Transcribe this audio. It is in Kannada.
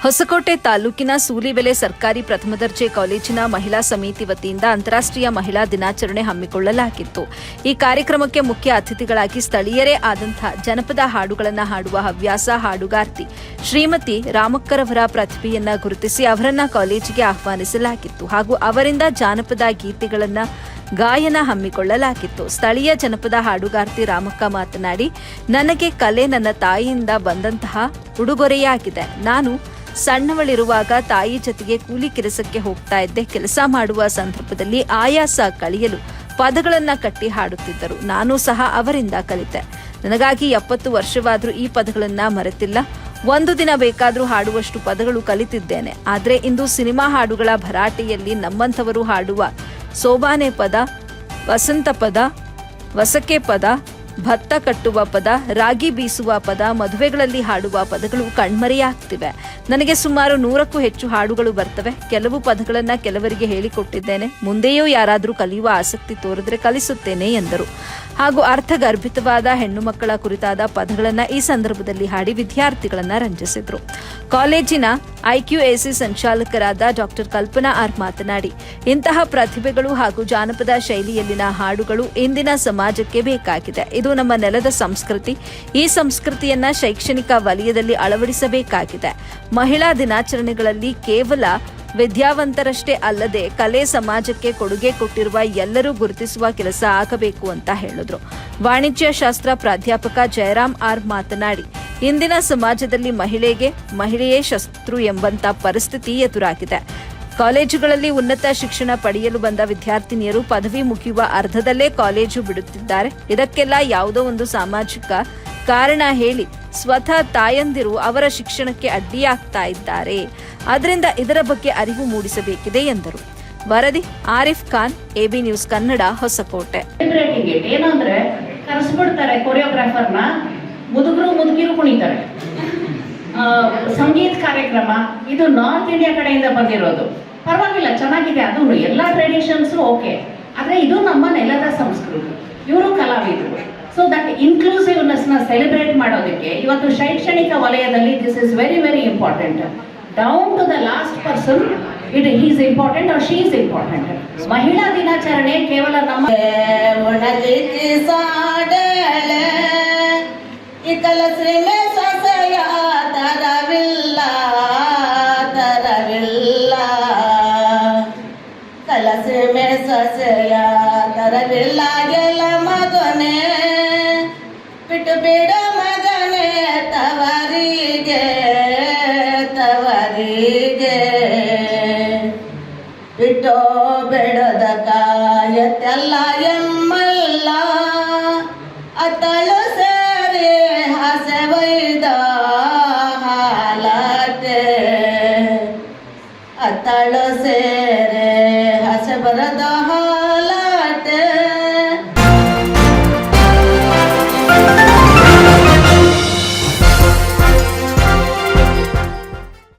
ಹೊಸಕೋಟೆ ತಾಲೂಕಿನ ಸೂಲಿಬೆಲೆ ಸರ್ಕಾರಿ ಪ್ರಥಮ ದರ್ಜೆ ಕಾಲೇಜಿನ ಮಹಿಳಾ ಸಮಿತಿ ವತಿಯಿಂದ ಅಂತಾರಾಷ್ಟ್ರೀಯ ಮಹಿಳಾ ದಿನಾಚರಣೆ ಹಮ್ಮಿಕೊಳ್ಳಲಾಗಿತ್ತು. ಈ ಕಾರ್ಯಕ್ರಮಕ್ಕೆ ಮುಖ್ಯ ಅತಿಥಿಗಳಾಗಿ ಸ್ಥಳೀಯರೇ ಆದಂತಹ ಜನಪದ ಹಾಡುಗಳನ್ನು ಹಾಡುವ ಹವ್ಯಾಸ ಹಾಡುಗಾರ್ತಿ ಶ್ರೀಮತಿ ರಾಮಕ್ಕರವರ ಪ್ರತಿಭೆಯನ್ನ ಗುರುತಿಸಿ ಅವರನ್ನ ಕಾಲೇಜಿಗೆ ಆಹ್ವಾನಿಸಲಾಗಿತ್ತು ಹಾಗೂ ಅವರಿಂದ ಜಾನಪದ ಗೀತೆಗಳನ್ನು ಗಾಯನ ಹಮ್ಮಿಕೊಳ್ಳಲಾಗಿತ್ತು. ಸ್ಥಳೀಯ ಜನಪದ ಹಾಡುಗಾರ್ತಿ ರಾಮಕ್ಕ ಮಾತನಾಡಿ, ನನಗೆ ಕಲೆ ನನ್ನ ತಾಯಿಯಿಂದ ಬಂದಂತಹ ಉಡುಗೊರೆಯಾಗಿದೆ. ನಾನು ಸಣ್ಣವಳಿರುವಾಗ ತಾಯಿ ಜೊತೆಗೆ ಕೂಲಿ ಕೆಲಸಕ್ಕೆ ಹೋಗ್ತಾ ಇದ್ದೆ. ಕೆಲಸ ಮಾಡುವ ಸಂದರ್ಭದಲ್ಲಿ ಆಯಾಸ ಕಳೆಯಲು ಪದಗಳನ್ನು ಕಟ್ಟಿ ಹಾಡುತ್ತಿದ್ದರು. ನಾನು ಸಹ ಅವರಿಂದ ಕಲಿತೆ. ನನಗಾಗಿ 70 ವರ್ಷವಾದರೂ ಈ ಪದಗಳನ್ನು ಮರೆತಿಲ್ಲ. ಒಂದು ದಿನ ಬೇಕಾದರೂ ಹಾಡುವಷ್ಟು ಪದಗಳು ಕಲಿತಿದ್ದೇನೆ. ಆದರೆ ಇಂದು ಸಿನಿಮಾ ಹಾಡುಗಳ ಭರಾಟೆಯಲ್ಲಿ ನಮ್ಮಂಥವರು ಹಾಡುವ ಸೋಬಾನೆ ಪದ, ವಸಂತ ಪದ, ವಸಕೆ ಪದ, ಭತ್ತ ಕಟ್ಟುವ ಪದ, ರಾಗಿ ಬೀಸುವ ಪದ, ಮದುವೆಗಳಲ್ಲಿ ಹಾಡುವ ಪದಗಳು ಕಣ್ಮರೆಯಾಗ್ತಿವೆ. ನನಗೆ ಸುಮಾರು 100ಕ್ಕೂ ಹೆಚ್ಚು ಹಾಡುಗಳು ಬರ್ತವೆ. ಕೆಲವು ಪದಗಳನ್ನು ಕೆಲವರಿಗೆ ಹೇಳಿಕೊಟ್ಟಿದ್ದೇನೆ. ಮುಂದೆಯೂ ಯಾರಾದರೂ ಕಲಿಯುವ ಆಸಕ್ತಿ ತೋರಿದ್ರೆ ಕಲಿಸುತ್ತೇನೆ ಎಂದರು. ಹಾಗೂ ಅರ್ಥಗರ್ಭಿತವಾದ ಹೆಣ್ಣು ಮಕ್ಕಳ ಕುರಿತಾದ ಪದಗಳನ್ನು ಈ ಸಂದರ್ಭದಲ್ಲಿ ಹಾಡಿ ವಿದ್ಯಾರ್ಥಿಗಳನ್ನು ರಂಜಿಸಿದರು. ಕಾಲೇಜಿನ ಐಕ್ಯೂಎಸಿ ಸಂಚಾಲಕರಾದ ಡಾಕ್ಟರ್ ಕಲ್ಪನಾ ಆರ್ ಮಾತನಾಡಿ, ಇಂತಹ ಪ್ರತಿಭೆಗಳು ಹಾಗೂ ಜಾನಪದ ಶೈಲಿಯಲ್ಲಿನ ಹಾಡುಗಳು ಇಂದಿನ ಸಮಾಜಕ್ಕೆ ಬೇಕಾಗಿದೆ. ಇದು ನಮ್ಮ ನೆಲದ ಸಂಸ್ಕೃತಿ. ಈ ಸಂಸ್ಕೃತಿಯನ್ನ ಶೈಕ್ಷಣಿಕ ವಲಯದಲ್ಲಿ ಅಳವಡಿಸಬೇಕಾಗಿದೆ. ಮಹಿಳಾ ದಿನಾಚರಣೆಗಳಲ್ಲಿ ಕೇವಲ ವಿದ್ಯಾವಂತರಷ್ಟೇ ಅಲ್ಲದೆ ಕಲೆ ಸಮಾಜಕ್ಕೆ ಕೊಡುಗೆ ಕೊಟ್ಟಿರುವ ಎಲ್ಲರೂ ಗುರುತಿಸುವ ಕೆಲಸ ಆಗಬೇಕು ಅಂತ ಹೇಳಿದ್ರು. ವಾಣಿಜ್ಯ ಶಾಸ್ತ್ರ ಪ್ರಾಧ್ಯಾಪಕ ಜಯರಾಮ್ ಆರ್ ಮಾತನಾಡಿ, ಇಂದಿನ ಸಮಾಜದಲ್ಲಿ ಮಹಿಳೆಯೇ ಶತ್ರು ಎಂಬಂತ ಪರಿಸ್ಥಿತಿ ಎದುರಾಗಿದೆ. ಕಾಲೇಜುಗಳಲ್ಲಿ ಉನ್ನತ ಶಿಕ್ಷಣ ಪಡೆಯಲು ಬಂದ ವಿದ್ಯಾರ್ಥಿನಿಯರು ಪದವಿ ಮುಗಿಯುವ ಅರ್ಧದಲ್ಲೇ ಕಾಲೇಜು ಬಿಡುತ್ತಿದ್ದಾರೆ. ಇದಕ್ಕೆಲ್ಲ ಯಾವುದೋ ಒಂದು ಸಾಮಾಜಿಕ ಕಾರಣ ಹೇಳಿ ಸ್ವತಃ ತಾಯಂದಿರು ಅವರ ಶಿಕ್ಷಣಕ್ಕೆ ಅಡ್ಡಿಯಾಗ್ತಾ ಇದ್ದಾರೆ. ಆದ್ದರಿಂದ ಇದರ ಬಗ್ಗೆ ಅರಿವು ಮೂಡಿಸಬೇಕಿದೆ ಎಂದರು. ವರದಿ ಆರಿಫ್ ಖಾನ್, ಎಬಿ ನ್ಯೂಸ್ ಕನ್ನಡ, ಹೊಸಕೋಟೆ. ಏನಂದ್ರೆ ಕರೆಸ್ಬಿಡ್ತಾರೆ ಕೊರಿಯೋಗ್ರಾಫರ್ನ, ಮುದುಕಿರು ಕುಣಿತಾರೆ. ಸಂಗೀತ ಕಾರ್ಯಕ್ರಮ ಇದು ನಾರ್ತ್ ಇಂಡಿಯಾ ಕಡೆಯಿಂದ ಬಂದಿರೋದು. ಪರವಾಗಿಲ್ಲ, ಚೆನ್ನಾಗಿದೆ. ಅದು ಎಲ್ಲ ಟ್ರೆಡಿಷನ್ಸು ಓಕೆ, ಆದರೆ ಇದು ನಮ್ಮ ನೆಲದ ಸಂಸ್ಕೃತಿ. ಇವರು ಕಲಾವಿದರು. ಸೊ ದಟ್ ಇನ್ಕ್ಲೂಸಿವ್ನೆಸ್ನ ಸೆಲೆಬ್ರೇಟ್ ಮಾಡೋದಕ್ಕೆ ಇವತ್ತು ಶೈಕ್ಷಣಿಕ ವಲಯದಲ್ಲಿ this is very very important. Down to the last person is important or she is important. ಮಹಿಳಾ ದಿನಾಚರಣೆ ಕೇವಲ ನಮ್ಮ ತರವಿಲ್ಲ ಗೆಲ್ಲ ಮಗನೇ ಬಿಟ್ಟು ಬಿಡ ಮಗನೇ ತವರಿಗೆ ಬಿಟ್ಟೋ ಬೆಡದ ಕಾಯತ್ತೆಲ್ಲ